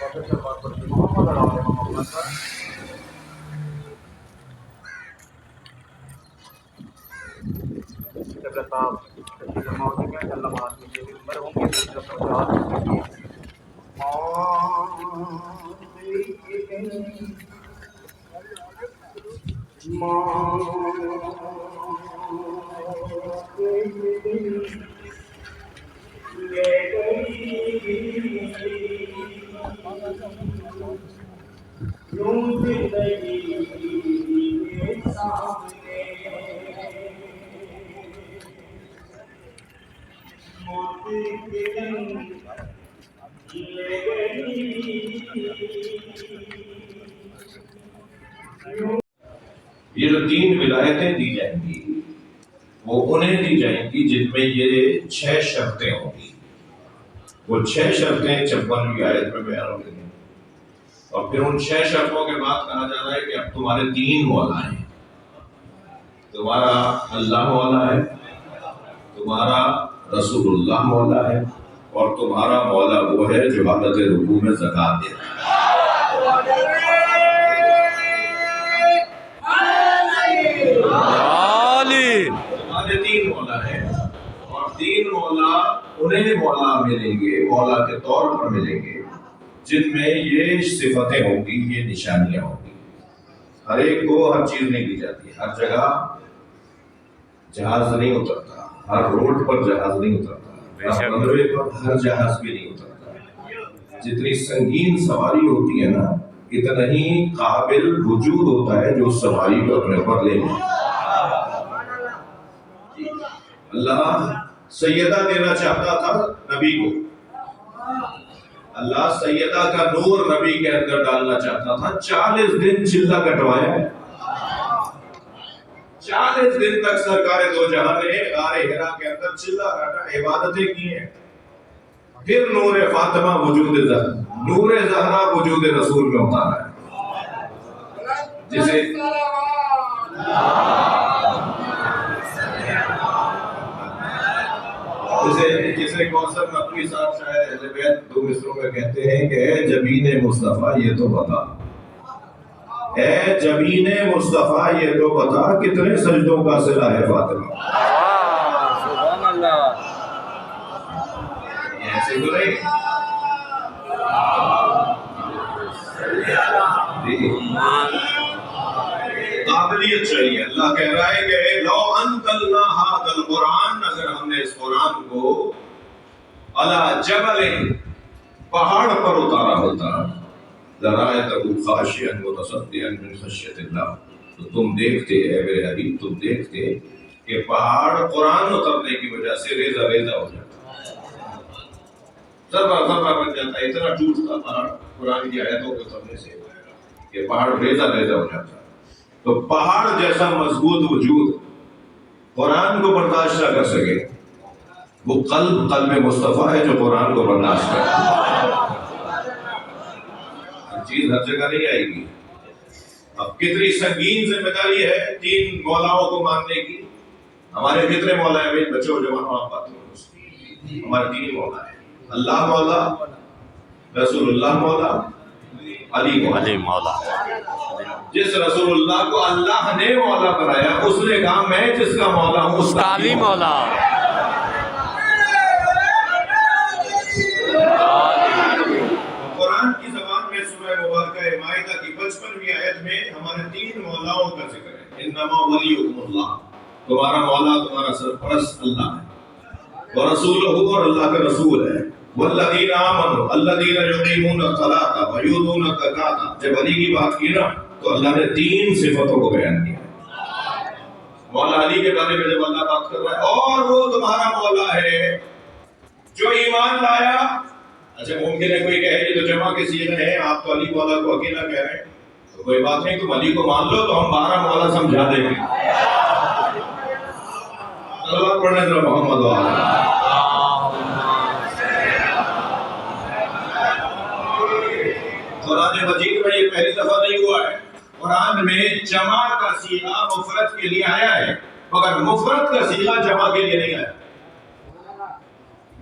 یہ جو 3 ولایتیں دی جائیں گی وہ انہیں دی جائیں گی جن میں یہ 6 شرطیں ہوں گی. وہ 6 شرطیں 56ویں آیت میں بیان ہو گئی ہیں. اور پھر ان 6 شرطوں کے بعد کہا جا رہا ہے کہ اب تمہارے 3 مولا ہیں. تمہارا اللہ مولا ہے، تمہارا رسول اللہ مولا ہے، اور تمہارا مولا وہ ہے جو حالت رکوع میں زکوٰۃ دیتا ہے. تمہارے 3 مولا ہیں، اور 3 مولا انہیں مولا ملیں گے، مولا کے طور پر ملیں گے جن میں یہ صفتیں ہوں گی، یہ نشانیاں ہوں گی. ہر ایک کو ہر چیز نہیں دی جاتی. ہر جگہ جہاز نہیں اترتا، ہر روڈ پر جہاز نہیں اترتا، ہر رنوے پر ہر جہاز بھی نہیں اترتا. جتنی سنگین سواری ہوتی ہے نا، اتنا ہی قابل وجود ہوتا ہے جو اس سواری کو اپنے اوپر لے لے. اللہ سیدہ دینا چاہتا تھا نبی کو، اللہ سیدہ کا نور نبی کے اندر ڈالنا چاہتا تھا. 40 دن چلہ کٹوایا ہے. 40 دن تک سرکار دو جہاں نے غار حرا کے اندر چلہ کاٹا، عبادتیں کی ہیں. پھر نور فاطمہ وجود نور زہرا وجود رسول میں اتارا ہے. جسے کوثر نقوی صاحب شاعر اہل بیت 2 مصروں میں کہتے ہیں کہ اے جبین مصطفیٰ یہ تو بتا، اے جبین مصطفیٰ یہ تو بتا، کتنے سجدوں کا صلہ ہے فاطمہ. سبحان اللہ. ایسے تو نہیں. قابلیت چاہیے. اللہ کہہ رہا ہے کہ لو انزلنا ھذا القرآن، اگر ہم نے اس قرآن کو علی جبل، پہاڑ پر اتارا ہوتا، لرأیتہ خاشعا متصدعا من خشیۃ اللہ، تو تم دیکھتے، اے میرے حبیب تم دیکھتے کہ پہاڑ قرآن اترنے کی وجہ سے ریزہ ریزہ ہو جاتا، ذرہ ذرہ بن جاتا. اتنا ٹوٹتا پہاڑ قرآن کی آیتوں کے اترنے سے کہ پہاڑ ریزہ ریزہ ہو جاتا. تو پہاڑ جیسا مضبوط وجود قرآن کو برداشت نہ کر سکے، وہ قلب مصطفیٰ ہے جو قرآن کو برداشت کرے. ہر چیز ہر جگہ نہیں آئے گی. اب کتنی سنگین ذمہ داری ہے 3 مولاؤں کو ماننے کی. ہمارے کتنے مولا ہیں بھائی؟ بچوں جوانوں آپ بات کرو. ہمارے 3 مولا ہیں، اللہ مولا، رسول اللہ مولا، علی مولا. جس رسول اللہ کو اللہ نے مولا بنایا اس نے کہا میں جس کا مولا ہوں اس کا علی مولا. قرآن کی زبان میں سورہ مبارکہ مائدہ کی 55ویں آیت میں ہمارے 3 مولاؤں کا ذکر ہے. انما ولیکم اللہ، تمہارا مولا تمہارا سرپرست اللہ ہے، ورسولہ، اور اللہ کا رسول ہے، والذین آمنوا الذین یقیمون الصلاۃ ویؤتون الزکاۃ. جب علی کی بات کی نا تو اللہ نے 3 صفتوں کو بیان کیا. مولا علی کے بارے میں جب اللہ بات کر رہا ہے، اور وہ تمہارا مولا ہے جو ایمان لایا. اچھا ممکن ہے کوئی کہے کہ تو جمع کے صیغے ہیں، آپ تو علی مولا کو اکیلا کہہ رہے ہیں. تو کوئی بات نہیں، تم علی کو مان لو تو ہم 12 مولا سمجھا دیں گے. صلوات پڑھنے ذرا محمد و آلہ. قرآن مجید میں یہ پہلی دفعہ نہیں ہوا ہے. قرآن میں جمع کا صیغہ مفرد کے لیے آیا ہے، مگر مفرد کا صیغہ جمع کے لیے نہیں آیا.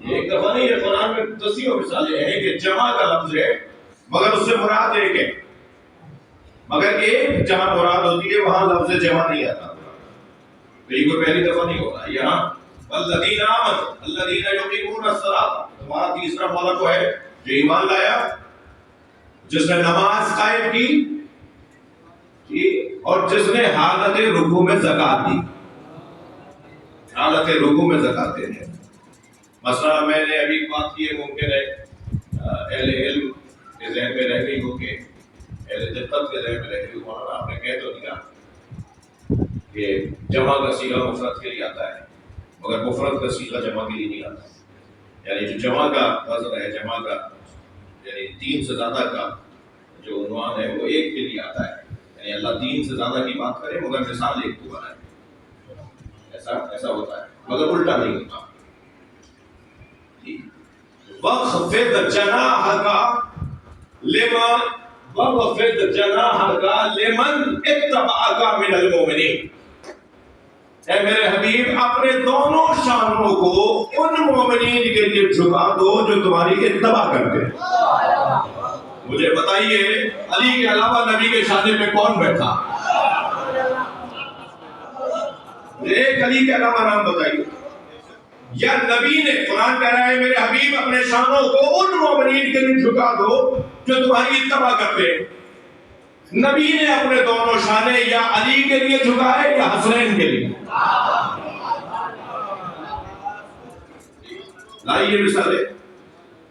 ایک دفعہ نہیں ہے، قرآن میں 10 مثالیں ہیں کہ جمع کا لفظ ہے مگر اس سے مراد ایک ہے، مگر ایک جہاں مراد ہوتی ہے وہاں لفظ جمع نہیں آتا، تو یہ کوئی پہلی دفعہ نہیں ہوتا. یہاں والذین آمنوا الذین یقیمون الصلاۃ، تمہارا تیسرا مولا کو ہے جو ایمان لایا، جس نے نماز قائم کی اور جس نے حالت رکوع میں زکات دی. حالت رکوع میں زکات دینے، مثلا میں نے ابھی بات کی ہے، ممکن ہے اہل علم کے ذہن میں رہ گئی ہو، کہ اہل دقت کے ذہن میں رہ گئی ہو، اور آپ نے کہہ تو دیا کہ جمع کا صیغہ مفرد کے لیے آتا ہے مگر مفرد کا صیغہ جمع کے لیے نہیں آتا. یعنی جو جمع کا وزن ہے، جمع کا یعنی تین سے زیادہ کا جو عنوان ہے وہ ایک کے لیے آتا ہے. یعنی اللہ تین سے زیادہ کی بات کرے مگر مثال ایک کو بنائے، ایسا ہوتا ہے، مگر الٹا نہیں ہوتا. وَخْفِضْ جَنَاحَكَ لِمَنِ اتَّبَعَكَ مِنَ الْمُؤْمِنِينَ. اے میرے حبیب اپنے دونوں شانوں کو ان مومنین کے لیے جھکا دو جو تمہاری اتباع کرتے ہیں. مجھے بتائیے علی کے علاوہ نبی کے شانے میں کون بیٹھا؟ ایک علی کے علاوہ نام بتائیے. یا نبی نے، قرآن کہہ رہا ہے میرے حبیب اپنے شانوں کو ان مومنین کے لیے جھکا دو جو تمہاری اتباع کرتے ہیں. نبی نے اپنے دونوں شانے یا علی کے لیے جھکائے یا حسنین کے لیے. لائیے مثالیں،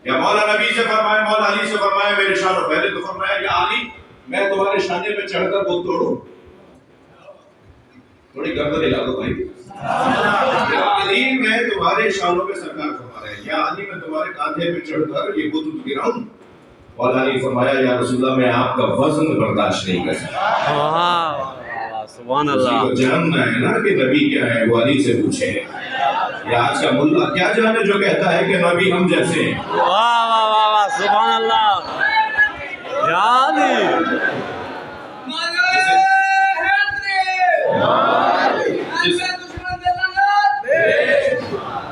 یا مولا نبی سے فرمائے، مولا علی سے فرمائے میرے شانوں، پہلے تو فرمایا یا علی میں تمہارے شانے پہ چڑھ کر وہ توڑوں، تھوڑی گردن ہلا دو بھائی. یا علی میں تمہارے شانوں پہ سرکار فرما رہے ہیں، یا علی میں تمہارے کاندھے پہ چڑھ کر یہ بت گراؤں. مولا علی فرمایا یا رسول اللہ میں آپ کا وزن برداشت نہیں کر سکتا. سبحان اللہ. جاننا ہے نا کہ نبی کیا ہے، وہ علی سے پوچھے. یا آج کا ملا کیا جانے جو کہتا ہے کہ نبی ہم جیسے ہیں. واہ واہ واہ واہ سبحان اللہ. یا علی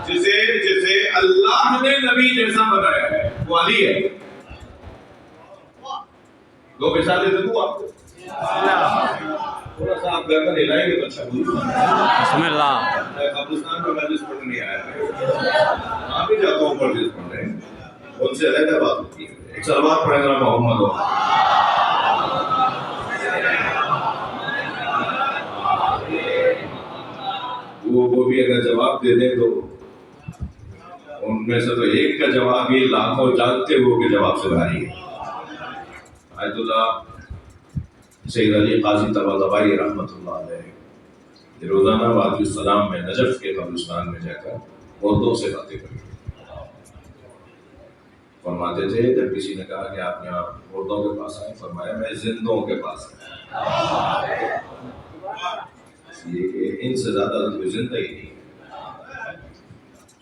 جسے اللہ نے نبی جیسا بنایا ہے وہ علی ہے. دو مثالیں دے دوں آپ کو، تھوڑا سا آپ گردن ہلائیں گے تو اچھا بولوں. بسم اللہ. میں قبرستان میں مجلس پڑھنے نہیں آیا، آپ بھی جاتا ہوں مجلس پڑھنے، ان سے علیحدہ بات ہوتی ہے. ایک سلوات پڑھیں گا محمد ہو. وہ بھی اگر جواب دے دیں تو ان میں سے تو ایک کا جواب یہ لاکھوں جانتے ہو کہ جواب سے بھاری ہے. آیت اللہ سید علی قاضی طباطبائی رحمۃ اللہ علیہ روزانہ وادی السلام میں نجف کے قبرستان میں جا کر عورتوں سے باتیں کرتے فرماتے تھے. جب کسی نے کہا کہ آپ یہاں عورتوں کے پاس آئے، فرمایا میں زندوں کے پاس آیا. یہ کہ ان سے زیادہ کوئی زندہ ہی نہیں ہے،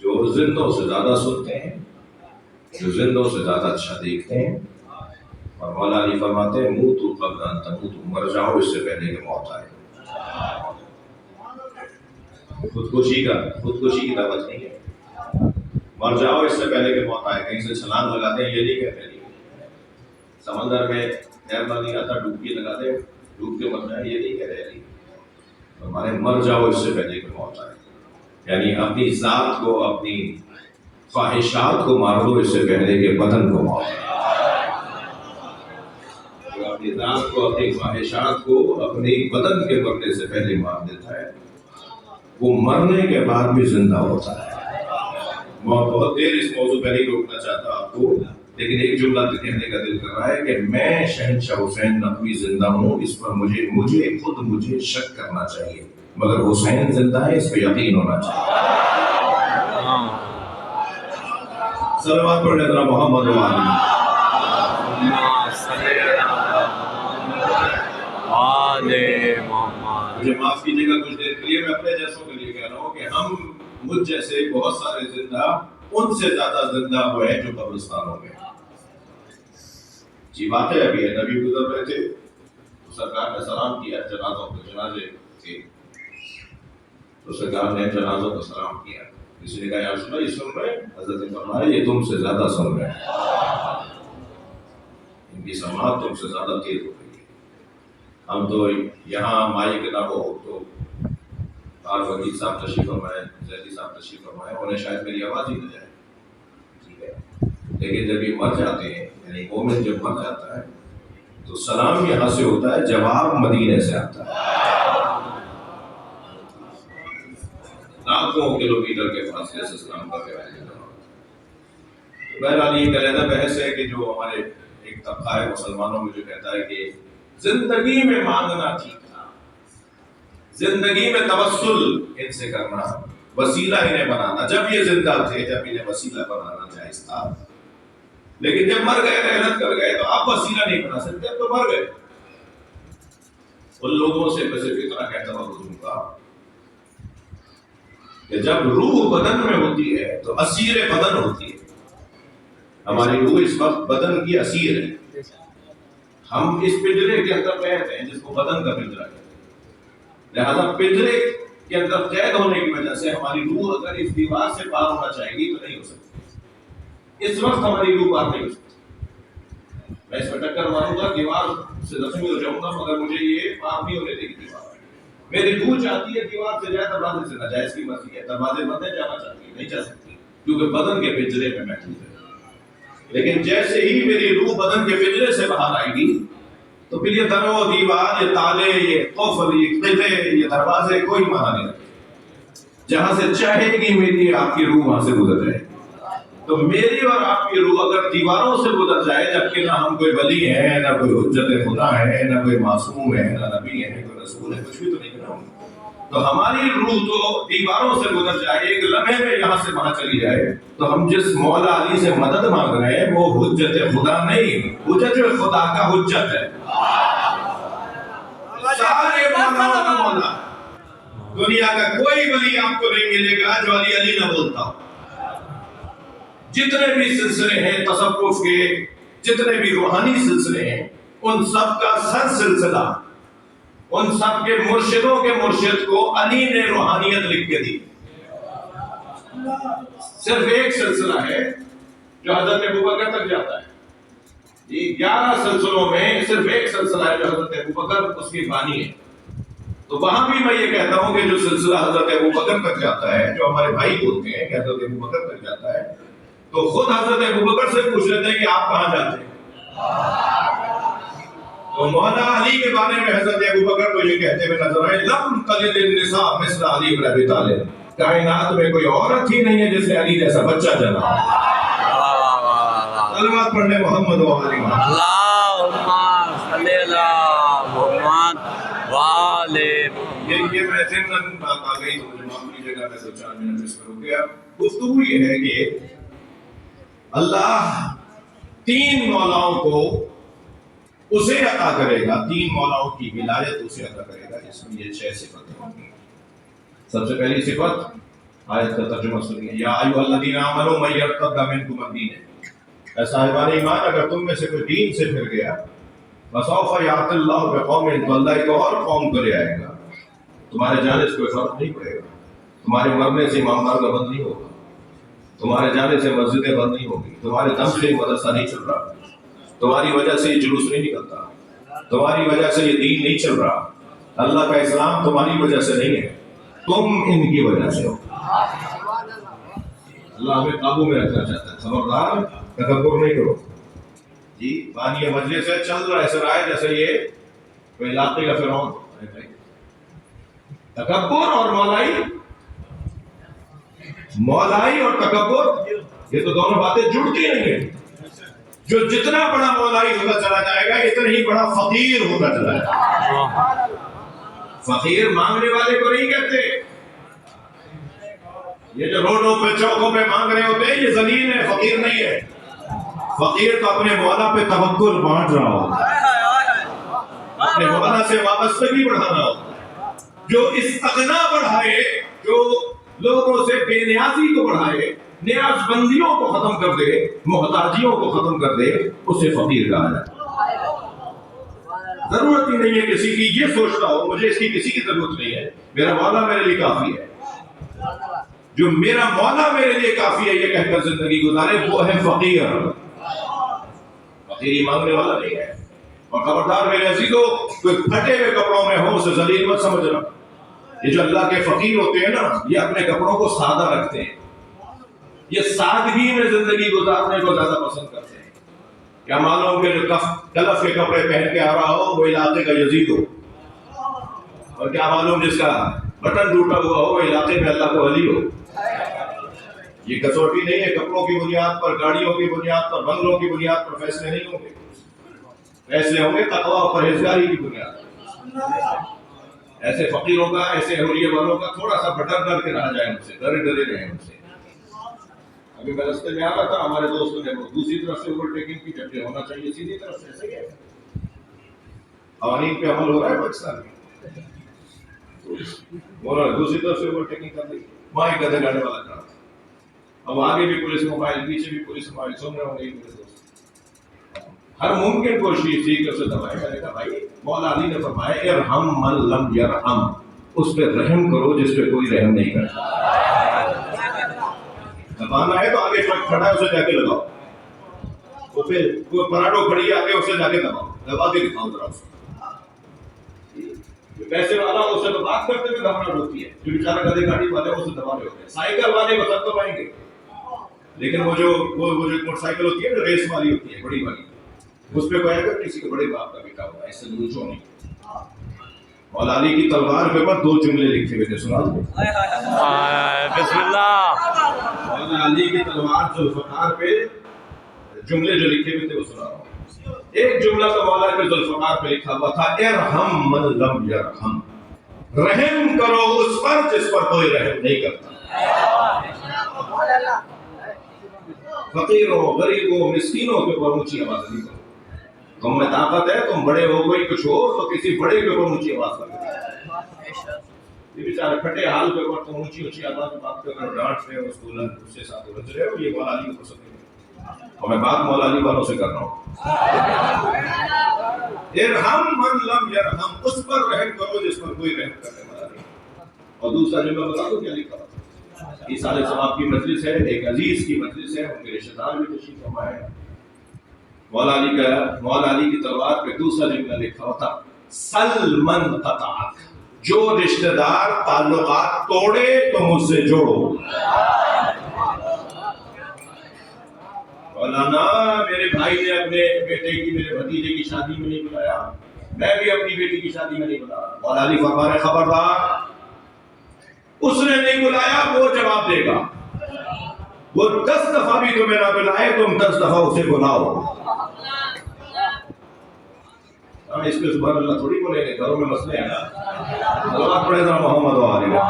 جو زندوں سے زیادہ سنتے ہیں، جو زندوں سے زیادہ اچھا دیکھتے ہیں. اور مولا علی فرماتے ہیں موتوا قبل ان تموتوا، مر جاؤ اس سے پہلے کہ موت آئے. خودکشی کی دعوت نہیں ہے، مر جاؤ اس سے پہلے کہ موت آئے. کہیں سے چھلانگ لگا دیں یہ نہیں کہتے نہیں، سمندر میں تیرنا نہیں آتا ڈبکی لگا دیں ڈوب کے مر جائے یہ نہیں کہہ رہے. ہمارے مر جاؤ اس سے پہلے کہ موت آئے، یعنی اپنی ذات کو، اپنی خواہشات کو مار دو اس سے پہلے کہ بدن کو موت آئے. اپنی ذات کو، اپنی خواہشات کو اپنی بدن کے مرنے سے پہلے مار دیتا ہے، وہ مرنے کے بعد بھی زندہ ہوتا ہے. میں بہت دیر اس موضوع پہ نہیں روکنا چاہتا آپ کو، لیکن ایک جملہ کہنے کا دل کر رہا ہے کہ میں شہنشاہ حسین نقوی زندہ ہوں، اس پر مجھے شک کرنا چاہیے، مگر حسین زندہ ہے اس پہ یقین ہونا چاہیے. صلوات پڑھنے ذرا محمد و آل محمد. مجھے معاف کیجیے گا کچھ دیر کے لیے، میں اپنے جیسوں کے لیے کہہ رہا ہوں کہ ہم مجھ جیسے بہت سارے زندہ ان سے زیادہ زندہ ہوئے جو قبرستانوں میں. جی بات ہے، ابھی نبی گزر رہے تھے تو سرکار نے سلام کیا جنازوں کو، جنازے تھے تو سرکار نے جنازوں کو سلام کیا. کسی نے کہا یا رسول اللہ یہ سن رہے ہیں؟ حضرت نے فرمایا یہ تم سے زیادہ سن رہے ہیں. ان کی سماعت تم سے زیادہ تیز ہو گئی ہے. ہم تو یہاں مائک نہ ہو تو اور وکیل صاحب تشریف فرمائے, زیدی صاحب تشریف فرمائے, انہیں شاید میری آواز ہی نہ جائے, ٹھیک ہے, لیکن جب یہ مر جاتے ہیں, یعنی مومن جب مر جاتا ہے تو سلام یہاں سے ہوتا ہے, جواب مدینے سے آتا ہے, لاکھوں کلومیٹر کے فاصلے سے سلام کا پیغام ہے. بہرحال یہ علیحدہ بحث ہے کہ جو ہمارے ایک طبقہ ہے مسلمانوں میں جو کہتا ہے کہ زندگی میں مانگنا ٹھیک تھا, زندگی میں توسل ان سے کرنا, وسیلہ انہیں بنانا, جب یہ زندہ تھے جب انہیں وسیلہ بنانا جائز تھا, لیکن جب مر گئے رحلت کر گئے تو آپ وسیلہ نہیں بنا سکتے, اب تو مر گئے. ان لوگوں سے میں صرف اتنا کہتا ہوں حضور کا کہ جب روح بدن میں ہوتی ہے تو اسیر بدن ہوتی ہے. ہماری روح اس وقت بدن کی اسیر ہے. ہم اس پنجرے کے اندر قید ہیں جس کو بدن کا پنجرہ کہتے ہیں. لہذا پنجرے کے اندر قید ہونے کی وجہ سے ہماری روح اگر اس دیوار سے پار ہونا چاہے گی تو نہیں ہو سکتی. اس وقت ہماری روح پار نہیں ہو سکتی. میں اس میں ٹکر ماروں گا, دیوار سے زخمی ہو جاؤں گا, مگر مجھے یہ پار نہیں ہونے دے گی دیوار. میری روح چاہتی ہے دیوار سے جائے, دروازے سے نہ جائے, اس کی مرضی ہے. دروازے بند ہے, جانا چاہتی ہے, نہیں جا سکتی کیونکہ بدن کے پنجرے میں محفوظ ہے. لیکن جیسے ہی میری روح بدن کے پنجرے سے باہر آئے گی تو پھر یہ در و دیوار, یہ تالے, یہ قفل, یہ قلعے, یہ دروازے کوئی معنی نہیں رکھتے. جہاں سے چاہے گی میری آپ کی روح وہاں سے گزر جائے. تو میری اور آپ کی روح اگر دیواروں سے گزر جائے, جبکہ نہ ہم کوئی ولی ہیں, نہ کوئی حجت خدا ہے, نہ کوئی معصوم ہے, نہ نبی ہے, کوئی رسول ہے, کچھ بھی تو نہیں کرا ہوں, تو ہماری روح تو دیواروں سے گزر جائے, ایک لمحے میں یہاں سے وہاں چلی جائے, تو ہم جس مولا علی سے مدد مانگ رہے ہیں وہ حجت خدا نہیں, حجت خدا کا حجت ہے. سارے مولاؤں کا مولا. دنیا کا کوئی ولی آپ کو نہیں ملے گا جو علی علی نہ بولتا ہو. جتنے بھی سلسلے ہیں تصوف کے, جتنے بھی روحانی سلسلے ہیں, ان سب کا سر سلسلہ, ان سب کے مرشدوں کے مرشد کو علی نے روحانیت لکھ کے دی. صرف ایک سلسلہ ہے جو حضرت ابوبکر تک جاتا ہے. یہ 11 سلسلوں میں صرف ایک سلسلہ ہے جو حضرت ابوبکر اس کی بانی ہے. تو وہاں بھی میں یہ کہتا ہوں کہ جو سلسلہ حضرت ابوبکر تک جاتا ہے, جو ہمارے بھائی بولتے ہیں کہ حضرت ابوبکر تک جاتا ہے, تو خود حضرت ابوبکر سے پوچھ لیتے ہیں کہ آپ کہاں جاتے ہیں. تو مولا علی کے بارے میں حضرت ابوبکر کو یہ کہتے ہوئے نظر آئے, لم تلد النساء مثل علی بن ابی طالب, کائنات میں کوئی عورت ہی نہیں ہے جس نے علی جیسا بچہ جنا. کلمات پڑھنے محمد و علی محمد. اللہم صلی اللہ محمد والے. یہ میں ضمن بات آ گئی تو مجھے معمولی جگہ میں 2-4 منٹ اس میں رک گیا. گفتگو یہ ہے کہ اللہ 3 مولاؤں کو اسے عطا کرے گا, 3 مولاؤں کی ولایت اسے عطا کرے گا, جس میں یہ 6 صفتیں ہوں گی. سب سے پہلی صفت آیت کا ترجمہ سنیے, یا ایھا الذین آمنوا من یرتد منکم عن دینہ, اے صاحبان ایمان اگر تم میں سے کوئی دین سے پھر گیا, فسوف یأتی اللہ بقوم, تو اللہ ایک اور قوم کو لے آئے گا. تمہارے جانے سے کوئی فرق نہیں پڑے گا, تمہارے مرنے سے امام بارگاہ بند نہیں ہوگا, تمہارے جانے سے مسجدیں بند نہیں ہوگی, تمہارے دم سے مدرسہ نہیں چل رہا, تمہاری وجہ سے یہ جلوس نہیں نکلتا, تمہاری وجہ سے یہ دین نہیں چل رہا, اللہ کا اسلام تمہاری وجہ سے نہیں ہے, تم ان کی وجہ سے ہو. اللہ ہمیں قابو میں رکھنا چاہتا ہے. خبردار تکبر نہیں کرو. جی بانی مجلس سے چل رہا ہے, ایسا رہا ہے جیسے یہ کوئی علاقے کا فرعون. تکبر اور مولائی اور تکبر, یہ تو دونوں باتیں جڑتی نہیں ہیں. جو جتنا بڑا مولائی ہوتا چلا جائے گا اتنا ہی بڑا فقیر ہوتا چلا جائے گا. فقیر مانگنے والے کو نہیں کہتے. یہ جو روڈوں پہ چوکوں پہ مانگ رہے ہوتے ہیں یہ ذلیل ہے, فقیر نہیں ہے. فقیر تو اپنے مولا پہ توکل بانٹ رہا ہوتا ہے, اپنے مولا سے وابستگی بڑھا رہا ہوتا ہے. جو استغنا بڑھائے, جو لوگوں سے بے نیازی کو بڑھائے, نیاز بندیوں کو ختم کر دے, محتاجیوں کو ختم کر دے, اسے فقیر کہا جاتا ہے. ضرورت ہی نہیں ہے کسی کی یہ سوچتا ہو مجھے اس کی کسی کی ضرورت نہیں ہے, میرا مولا میرے لیے کافی ہے. جو میرا مولا میرے لیے کافی ہے یہ کہہ کر زندگی گزارے وہ ہے فقیر. تیری مانگنے والا نہیں ہے. اور خبردار میرے عزیزو، کوئی پھٹے ہوئے کپڑوں میں ہو اسے ذلیل مت سمجھنا. یہ جو اللہ کے فقیر ہوتے ہیں نا، یہ اپنے کپڑوں کو سادہ رکھتے ہیں، یہ سادگی میں زندگی گزارنے کو زیادہ پسند کرتے ہیں. کیا معلوم کہ جو کلف کے کپڑے پہن کے آ رہا ہو وہ علاقے کا یزید ہو، اور کیا معلوم جس کا بٹن ٹوٹا ہوا ہو وہ علاقے میں اللہ کا ولی ہو. یہ کسوٹی نہیں ہے. کپڑوں کی بنیاد پر، گاڑیوں کی بنیاد پر، بنگلوں کی بنیاد پر فیصلے نہیں ہوں گے. فیصلے ہوں گے تقویٰ اور پرہیزگاری کی بنیاد پر. ایسے فقیروں کا، ایسے حوریے والوں کا تھوڑا سا ڈر کے رہا جائے، ان سے ڈرے رہے ان سے. ابھی میں رستے میں آ رہا تھا، ہمارے دوستوں نے دوسری طرف سے اوور ٹیکنگ کی، جبکہ ہونا چاہیے سیدھی طرف سے. صحیح ہے، قوانین پہ عمل ہو رہا ہے پاکستان میں. انہوں نے دوسری طرف سے اوور ٹیکنگ کر دی، وہاں ایک گدھے گاڑی والا کھڑا تھا. اب آگے بھی پولیس موبائل، پیچھے بھی پولیس موبائل. سن رہے ہوں گے میرے دوست، ہر ممکن کوشش تھی کہ اسے دبائے. میں نے کہا بھائی، مولا علی نے فرمایا ارحم من لم یرحم، اس پہ رحم کرو جس پہ کوئی رحم نہیں کرتا. دبانا ہے تو آگے ٹرک کھڑا ہے اسے جا کے لگاؤ. وہ پھر کوئی پراٹو کھڑی ہے آگے، اسے جا کے دباؤ، دبا کے دکھاؤ ذرا اسے. پیسے والا اس سے تو بات کرتے ہوئے گھبراہٹ ہوتی ہے، جو بیچارہ گدھے گاڑی والے اسے دبا رہے ہوتے ہیں. سائیکل والے کو سب دبائیں گے، لیکن وہ جو موٹر سائیکل ہوتی ہے جو ریس والی ہوتی ہے، بڑی والی، اس پہ کوئی اگر کسی کے بڑے باپ کا بیٹا ہوا ہے، اس سے دوچوں نہیں. مولا علی کی تلوار کے اوپر 2 جملے لکھے ہوئے تھے، سنا دو. بسم اللہ. مولا علی کی تلوار ذوالفقار پہ جملے جو لکھے ہوئے تھے وہ سنا رہا ہوں. ایک جملہ تو مولا کے ذوالفقار پہ لکھا ہوا تھا ارحم من لم یرحم، رحم کرو اس پر جس پر کوئی رحم نہیں کرتا. فقیروں، غریبوں، مسکینوں کے اوپر اونچی آواز نہیں کرو. تم میں طاقت ہے، تم بڑے ہو، کوئی کچھ ہو تو کسی بڑے کے اوپر اونچی آواز کرو. یہ بیچارے پھٹے حال کے اوپر تم اونچی آواز میں بات کر کر ڈانٹ رہے ہو، اس کو اس کے ساتھ الجھ رہے ہو. یہ مولا علی کو پسند نہیں. اور میں بات مولا علی والوں سے کر رہا ہوں. ارحم من لم یرحم، اس پر رحم کرو جس پر کوئی رحم کرنے والا نہیں. اور دوسرا جملہ بتا دو کیا لکھا تھا. یہ سارے ثواب کی مجلس ہے، ایک عزیز کی مجلس ہے، ان کے رشتہ دار بھی تشریف فرما ہے. مولا علی کی تلوار پہ دوسرا جملہ لکھا ہوتا سل من قطعک، جو رشتہ دار تعلقات توڑے تم اس سے جوڑو. مولانا میرے بھائی نے اپنے بیٹے کی، میرے بھتیجے کی شادی میں نہیں بلایا، میں بھی اپنی بیٹی کی شادی میں نہیں بلایا. مولا علی فرما رہے خبردار، اس نے نہیں بلایا وہ جواب دے گا. وہ 10 دفعہ بھی تمہیں نہ بلائے، تم 10 دفعہ اسے بلاؤ. ہم اس پہ سبحان اللہ تھوڑی بولیں گے، گھروں میں مسئلے ہیں نا. اللہ پڑھے ذرا محمد و آلہ.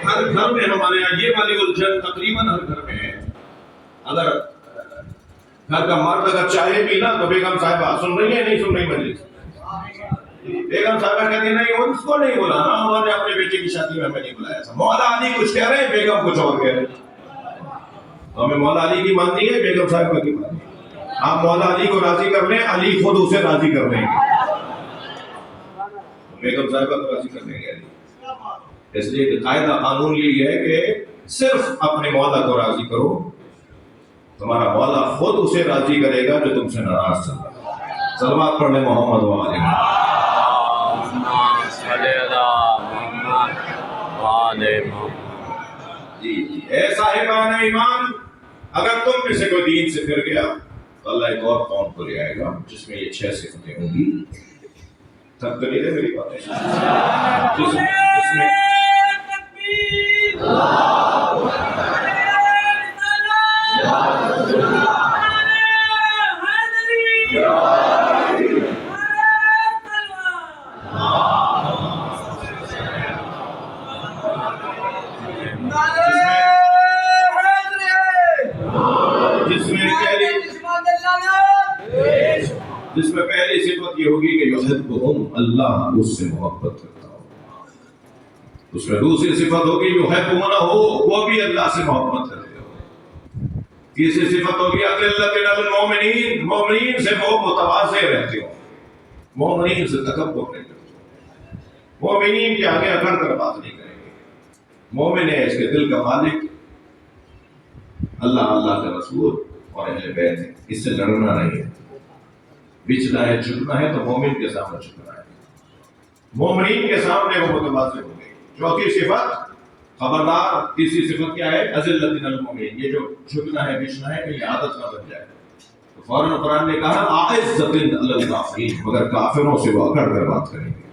ہر گھر میں ہمارے یہاں یہ والی الجھن تقریباً ہر گھر میں ہے. اگر گھر کا مرد اگر چاہے بھی نا تو بیگم صاحبہ سن رہی ہے، نہیں سن رہی مجلس، بیگم صاحبہ کہتی ہے نہیں اس کو نہیں بلانا، ہمارے اپنے بیٹے کی شادی میں ہمیں نہیں بلایا تھا. مولا علی کچھ کہہ رہے ہیں، بیگم کچھ اور کہہ رہے ہیں. ہمیں مولا علی کی ماننی ہے، بیگم صاحبہ کی ماننی ہے. آپ مولا علی کو راضی کر لیں، علی خود اسے راضی کر لیں گے. بیگم صاحبہ کو راضی کر لیں گے علی. اس لیے کہ قاعدہ قانون یہی ہے کہ صرف اپنے مولا کو راضی کرو، تمہارا مولا خود اسے راضی کرے گا جو تم سے ناراض چل رہا ہے. صلوات پڑھ لیں محمد و آلہ. جی اے صاحبان ایمان، اگر تم میں سے کوئی دین سے پھر گیا تو اللہ ایک اور قوم کو لے آئے گا جس میں یہ 6 صفتیں ہوں گی. تھک تو نہیں رہے میری باتیں؟ جس میں جس میں پہلی صفت یہ ہوگی کہ یحبہم، اللہ اس سے محبت کرتا ہو. اس میں دوسری صفت ہوگی یحبونہ، وہ بھی اللہ سے محبت کرتے ہو. تیسری صفت ہوگی اذلۃ علی المؤمنین، مومنین سے وہ متواضع رہتے ہو، مومنین سے تکبر نہیں کرتے، مومنین کے آگے اکڑ کر بات نہیں کریں گے. مومن ہے اس کے دل کا مالک، اللہ اللہ کا رسول اور اہل بیت ہے، اس سے لڑنا نہیں ہے، بچنا ہے، جھکنا ہے تو مومن کے سامنے جھکنا ہے، مومنین کے سامنے وہ متواضع ہو گئی۔ چوتھی صفت، خبردار، تیسری صفت کیا ہے؟ اذلۃ للمؤمنین، یہ جو جھکنا ہے بچنا ہے کہ عادت نہ بن جائے۔ تو فوراً قرآن نے کہا اعزۃ علی الکافرین، مگر کافروں سے وہ اکڑ کر بات کریں گے،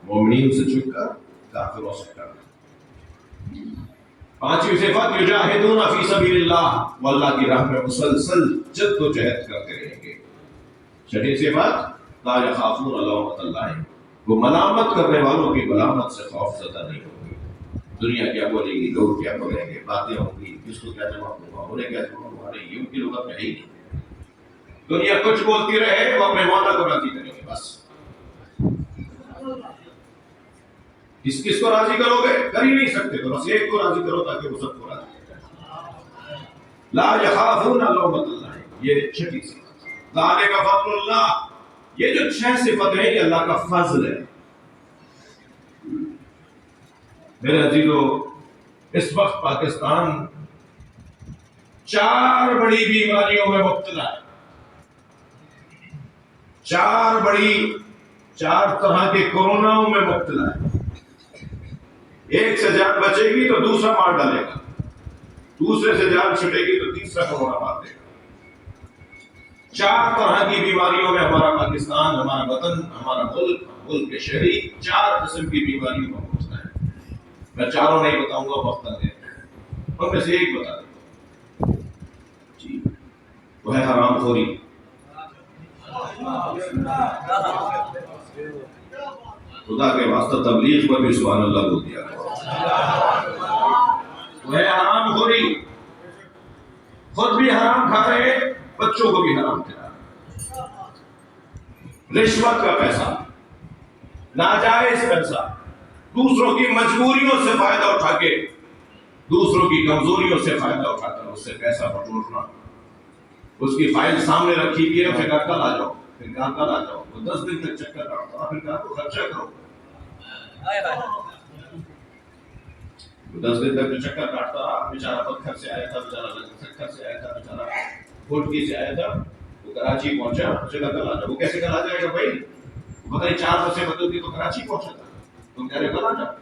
مومنین سے جھک کر کافروں سے اکڑ کر۔ پانچویں صفت، یجاہدون فی سبیل اللہ، وہ اللہ کی راہ میں مسلسل جد و جہد کرتے رہیں گے۔ چھٹی صفت، لا یخافون لومۃ لائم، وہ ملامت کرنے والوں کی ملامت سے خوف زدہ نہیں ہوں گے۔ دنیا کیا بولے گی، لوگ کیا بولیں گے، باتیں ہوں گی، کس کو کیا جواب ہوگا، انہیں کیا جواب ہوگا، نہیں، یہ ان کی لغت میں ہے ہی نہیں۔ دنیا کچھ بولتی رہے، وہ اپنے مولا کو راضی کریں گے بس۔ کس کس کو راضی کرو گے؟ کر ہی نہیں سکتے، تو بس ایک کو راضی کرو تاکہ وہ سب کو راضی کرے۔ لا یخافون لومۃ لائم، یہ چھٹی صفت۔ ذالک فضل اللہ، یہ جو 6 صفت ہے یہ اللہ کا فضل ہے۔ میرے عزیزو، اس وقت پاکستان 4 بڑی بیماریوں میں مبتلا ہے، 4 طرح کے کوروناؤں میں مبتلا ہے۔ ایک سے جان بچے گی تو دوسرا مار ڈالے گا، دوسرے سے جان چھٹے گی تو تیسرا کورونا مار دے گا۔ 4 طرح کی بیماریوں میں ہمارا پاکستان، ہمارا وطن، ہمارا ملک کے شہری 4 قسم کی بیماریوں میں مبتلا ہے۔ میں چاروں نہیں بتاؤں گا، وقت نہ دے، ان میں سے ایک بتا دوں جی، وہ ہے حرام خوری۔ خدا کے واسطہ تبلیغ پر بھی سبحان اللہ بول دیا، وہ ہے حرام خوری، خود بھی حرام کھا رہے، بچوں کو بھی حرام کھلا رہے۔ رشوت کا پیسہ، ناجائز پیسہ، دوسروں کی مجبوریوں سے فائدہ اٹھا کے، دوسروں کی کمزوریوں سے فائدہ اٹھا کر اس سے پیسہ بٹورنا، اس کی فائل سامنے رکھی ہوئی ہے، پھر کل آ جاؤ، پھر کل آ جاؤ، وہ 10 دن تک چکر کاٹتا، پھر کل کو خرچہ کرو، 10 دن تک چکر کاٹتا رہا، بیچارہ پتھر سے آیا تھا، بیچارہ سکھر سے آیا تھا، بیچارہ کوٹکی سے آیا تھا، وہ کراچی پہنچا، اسے کہا کل آ جاؤ، وہ کیسے کل آ جائے گا بھائی؟ پتہ نہیں 4 بسیں بدل دی تو کراچی پہنچا تھا، تم کہہ رہے کل آ جاؤ،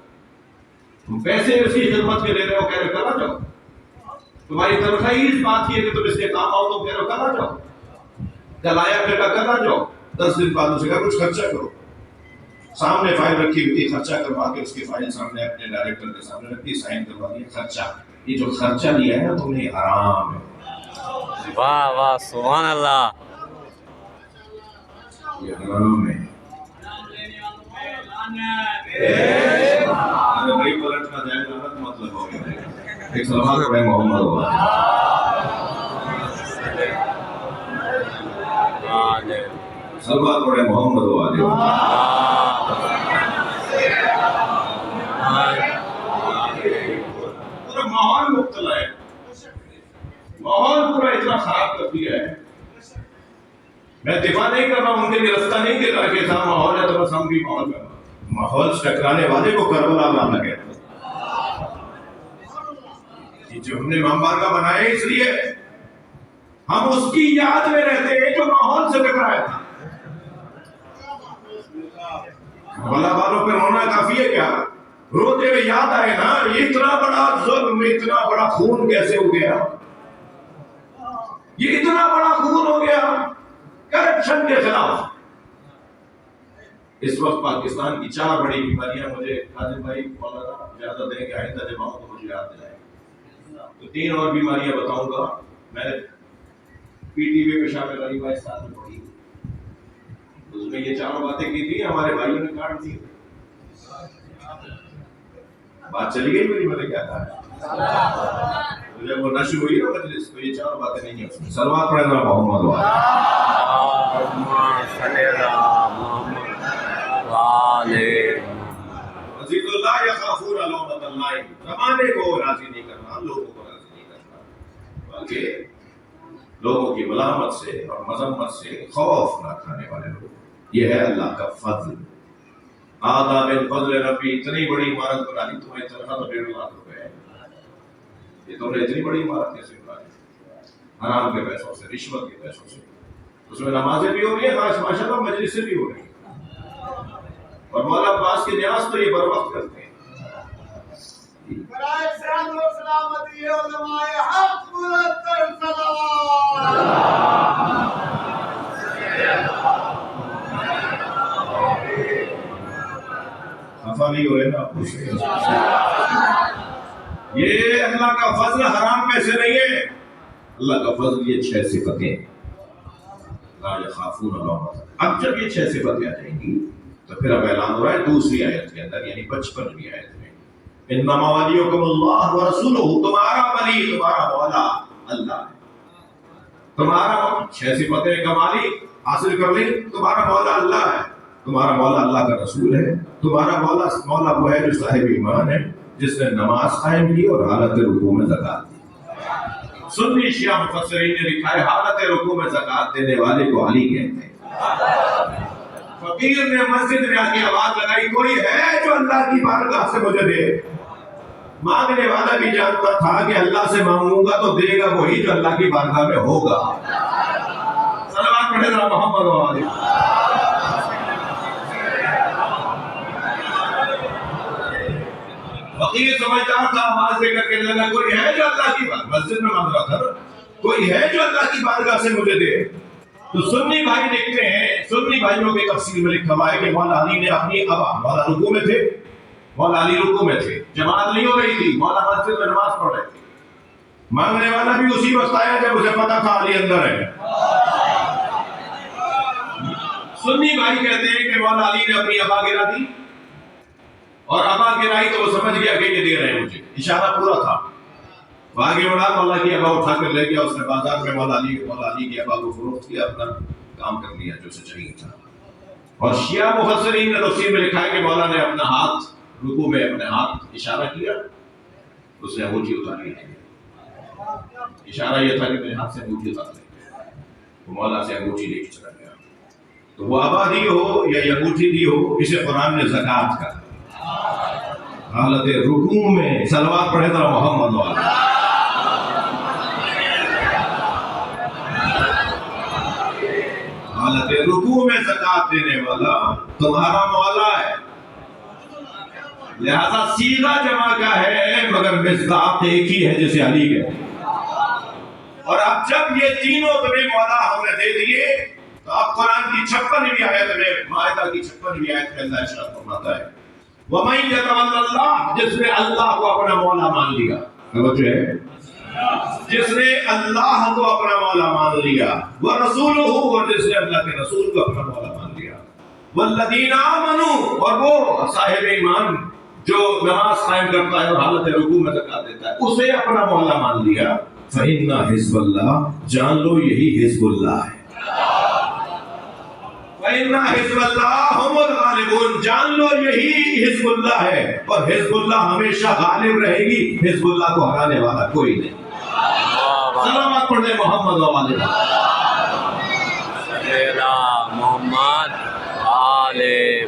تم پیسے اسی خدمت کے لے رہے ہو، کہہ رہے کل آ جاؤ، تمہاری تنخواہی اس بات کی ہے کہ تم اس کے کام آؤ، تو کہہ رہے کل آ جاؤ، کل آیا پھر کل آ جاؤ، 10 دن بعد اسے کہا کچھ خرچہ کرو، سامنے فائل رکھی ہوئی تھی، خرچہ کروا کے اس کی فائل سامنے اپنے ڈائریکٹر کے سامنے رکھی، سائن کروا دیا، خرچہ، یہ جو خرچہ لیا ہے نا تم نے، حرام ہے، واہ واہ، سبحان اللہ، یہ حرام ہے۔ ارے بھائی پلٹنا جائے غلط مطلب ہو گیا، ایک سلمان پڑھے محمد ہوا، سلمان پڑھے محمد ہوا جو پورا ماحول مبتلا ہے، ماحول پورا اتنا خراب کر دیا ہے۔ میں دفاع نہیں کر رہا ہوں، ان کے لیے رستہ نہیں دے رہا کہ ایسا ماحول ہے تو بس ہم بھی ماحول میں، ماحول سے ٹکرانے والے کو کربلا میں آنا کہتے ہیں، یہ جو ہم نے امام بارگاہ بنائے اس لیے ہم اس کی یاد میں رہتے ہیں جو ماحول سے ٹکرایا تھا۔ کربلا والوں پہ رونا کافی ہے کیا؟ روتے ہوئے یاد آئے نا، یہ اتنا بڑا ظلم، اتنا بڑا خون کیسے ہو گیا، یہ اتنا بڑا خون ہو گیا کرپشن کے خلاف۔ اس وقت پاکستان کی 4 بڑی بیماریاں، مجھے قادر بھائی مولانا زیادہ دیں گے، آئندہ جب آؤں تو مجھے یاد دلائیں، تو 3 اور بیماریاں بتاؤں گا۔ میں نے پی ٹی وی پیشاب غریب بھائی ساتھ میں پڑھی، اس میں یہ 4 باتیں کی تھی، ہمارے بھائیوں نے کاٹ دی، بات چلی گئی میری، میں نے کیا کہا، جب وہ نشر ہوئی نا مجلس تو یہ 4 باتیں نہیں ہیں اس میں۔ سلوات پڑھے ذرا محمد عزیز اللہ یخافون لومۃ لائم، زمانے کو راضی نہیں کرنا، لوگوں کو راضی نہیں کرنا، بلکہ لوگوں کی ملامت سے اور مذمت سے خوف نہ کھانے والے لوگ، یہ ہے اللہ کا فضل۔ آدھا من فضل ربی، اتنی بڑی عمارت بنا لی، تمہیں تنخواہ تو 1.5 لاکھ روپے ہے، یہ تو نے اتنی بڑی عمارت کیسے بنائی حرام کے پیسوں سے، رشوت کے پیسوں سے. اس میں نمازیں بھی ہو رہی ہیں، ماشاء اللہ مجلسیں بھی ہو رہی ہیں، اور مولا عباس کی نیاز تو یہ بر وقت کرتے ہیں. برائے صحت و سلامتی علماء حق بلند صلوات. خفا نہیں ہو رہے نا آپ کو؟ یہ اللہ کا فضل حرام پیسے نہیں ہے. اللہ کا فضل یہ 6 صفتیں لا یخافون لومۃ لائم. اب جب یہ 6 صفتیں آ جائیں گی تو پھر اب اعلان ہو رہا ہے دوسری آیت کے اندر، یعنی 55ویں آیت میں، انما ولیکم اللہ ورسولہ، تمہارا ولی، تمہارا مولا اللہ ہے. تمہارا 6 صفتیں کمالی حاصل کر لی، تمہارا مولا اللہ ہے، تمہارا مولا اللہ کا رسول ہے، تمہارا مولا وہ ہے جو صاحب ایمان ہے، جس نے نماز قائم کی اور حالت رکوع میں زکات دی. سنی شیعہ مفسرین نے لکھا ہے حالت رکوع میں زکات دینے والے کو علی کہتے ہیں. فقیر نے مسجد میں آ کے آواز لگائی، کوئی ہے جو اللہ کی بارگاہ سے مجھے دے. مانگنے والا بھی جانتا تھا کہ اللہ سے مانگوں گا تو دے گا وہی جو اللہ کی بارگاہ میں ہوگا. صلوات پڑھے ذرا محمد و آلہ. فقیر سمجھدار تھا، آواز دے کر کے لگا کوئی ہے جو اللہ کی بارگاہ، مسجد میں مانگ رہا تھا، کوئی ہے جو اللہ کی بارگاہ سے مجھے دے. تو سنی بھائی لکھتے ہیں، سنی بھائیوں کے تفسیر میں لکھا ہوا ہے کہ مولا علی نے اپنی ابا، مولا رکوع میں تھے، مولا علی رکوع میں تھے، جماعت نہیں ہو رہی تھی، مولا مسجد میں نماز پڑھ رہے تھے. مانگنے والا بھی اسی وقت آیا جب اسے پتا تھا علی اندر ہے. سنی بھائی کہتے ہیں کہ مولا علی نے اپنی ابا گرا دی، اور ابا گرائی تو وہ سمجھ گیا کہ یہ دے رہے ہیں مجھے، اشارہ پورا تھا. آگے بڑھا، مولا کی ابا اٹھا کر لے گیا، اس نے بازار میں مولا علی کی ابا کو فروخت کیا، اپنا کام کر لیا جو سچائی تھا. اور شیعہ مفسرین نے تفسیر میں لکھا ہے کہ مولا نے اپنا ہاتھ رکوع میں اپنے ہاتھ اشارہ کیا، اس نے انگوٹھی اتاری. اشارہ یہ تھا کہ میرے ہاتھ سے انگوٹھی اتار لے. تو مولا سے انگوٹھی لے کے چلا گیا. تو وہ ابا دی ہو یا یہ انگوٹھی دی ہو، اسے قرآن نے زکات کا حالت رکوع میں. صلوات پڑھے ذرا محمد والا. حالت رکوع میں زکات دینے والا تمہارا مولا ہے. لہذا سیدھا جمع کا ہے مگر مصداق ایک ہی ہے جسے علی کہتے ہیں. اور اب جب یہ تینوں تمہیں مولا ہم نے دے دیے تو اب قرآن کی 56ویں آیت میں، مائدہ کی 56ویں آیت میں اللہ ارشاد فرماتا ہے وَمَن يَتَوَلَّ اللَّهَ، جس نے اللہ کو اپنا مولا مان لیا. توجہ ہے، جس نے اللہ کو اپنا مولا مان لیا، وَرَسُولُهُ، اور جس نے اللہ کے رسول کو اپنا مولا مان لیا، وَالَّذِينَ آمَنُوا، اور وہ صاحب ایمان جو نماز قائم کرتا ہے اور حالت رکوع میں زکات دیتا ہے، اسے اپنا مولا مان لیا. فَإِنَّ حِزْبَ اللَّهِ، جان لو یہی حزب اللہ ہے. وَإِنَّ حِزْبَ اللَّهِ هُمُ الْغَالِبُونَ، جان لو یہی حزب اللہ ہے، اور حزب اللہ ہمیشہ غالب رہے گی. حزب اللہ کو ہرانے والا کوئی نہیں. سلامات پڑھنے محمد و آلہ محمد آل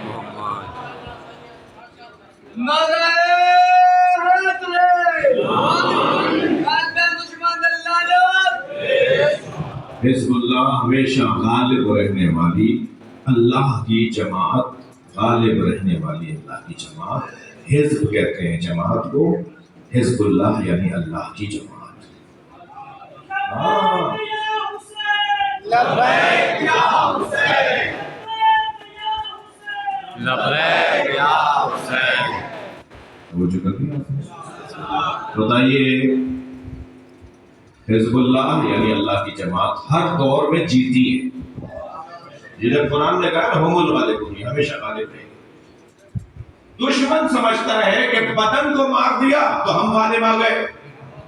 محمد. حزب اللہ ہمیشہ غالب رہنے والی اللہ کی جماعت، غالب رہنے والی اللہ کی جماعت. حزب کہتے ہیں جماعت کو، حزب اللہ یعنی اللہ کی جماعت. لبیک یا حسین، لبیک یا حسین. وہ جو کر دیا آپ نے. بتائیے، حزب اللہ یعنی اللہ کی جماعت ہر دور میں جیتی ہے. یہ جب قرآن نے کہا ہم الغالبون، ہمیشہ غالب رہے گی. دشمن سمجھتا ہے کہ بدن کو مار دیا تو ہم غالب آ گئے،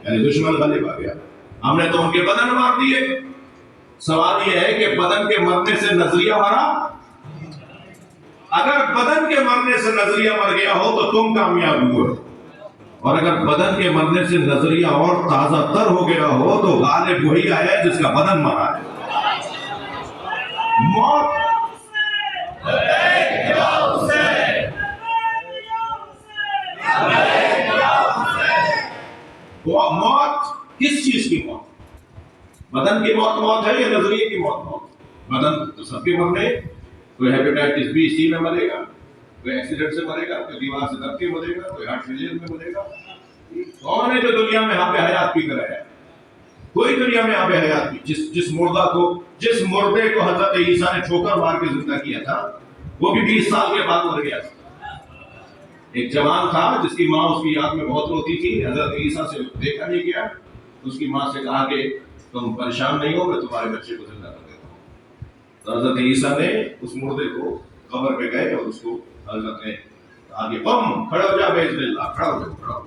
یعنی دشمن غالب آ گیا، ہم نے تو ان کے بدن مار دیے. سوال یہ ہے کہ بدن کے مرنے سے نظریہ مرا؟ اگر بدن کے مرنے سے نظریہ مر گیا ہو تو تم کامیاب ہوئے، اور اگر بدن کے مرنے سے نظریہ اور تازہ تر ہو گیا ہو تو غالب وہی آیا ہے جس کا بدن مرا ہے. موت موت بدن کی موت موت ہے یا نظریے کی موت موت؟ بدن تو سب کے مرنے، کوئی ہیپیٹائٹس بی سی میں مرے گا، کوئی ایکسیڈنٹ سے مرے گا، کوئی دیوار سے دب کے مرے گا، کوئی ہارٹ فیلئر میں مرے گا۔ کون ہے جو دنیا میں آب حیات پی کر آیا؟ کوئی دنیا میں آب حیات پی، جس مردے کو حضرت عیسیٰ نے ٹھوکر مار کے زندہ کیا تھا، وہ بھی 20 سال کے بعد مر گیا تھا۔ ایک جوان تھا جس کی ماں اس کی یاد میں بہت روتی تھی، حضرت عیسیٰ سے دیکھا نہیں گیا، اس کی ماں سے کہا کہ تم پریشان نہیں ہو، میں تمہارے بچے کو زندہ کر دیتا ہوں۔ تو حضرت عیسیٰ نے اس مردے کو قبر پہ گئے اور اس کو حضرت نے کہا کہ قم، کھڑا ہو جا، باذن اللہ، کھڑا ہو جا۔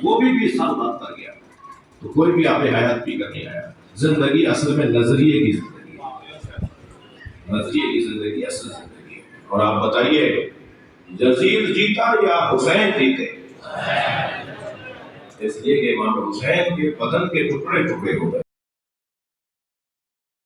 وہ بھی 20 سال بعد مر گیا۔ تو کوئی بھی آپ حیات پی کر نہیں آیا۔ زندگی اصل میں نظریے کی زندگی ہے، نظریے کی زندگی اصل زندگی ہے۔ اور آپ بتائیے یزید جیتا یا حسین جیتے؟ اس لیے کہ امام حسین کے بدن کے ٹکڑے ٹکڑے ہو گئے۔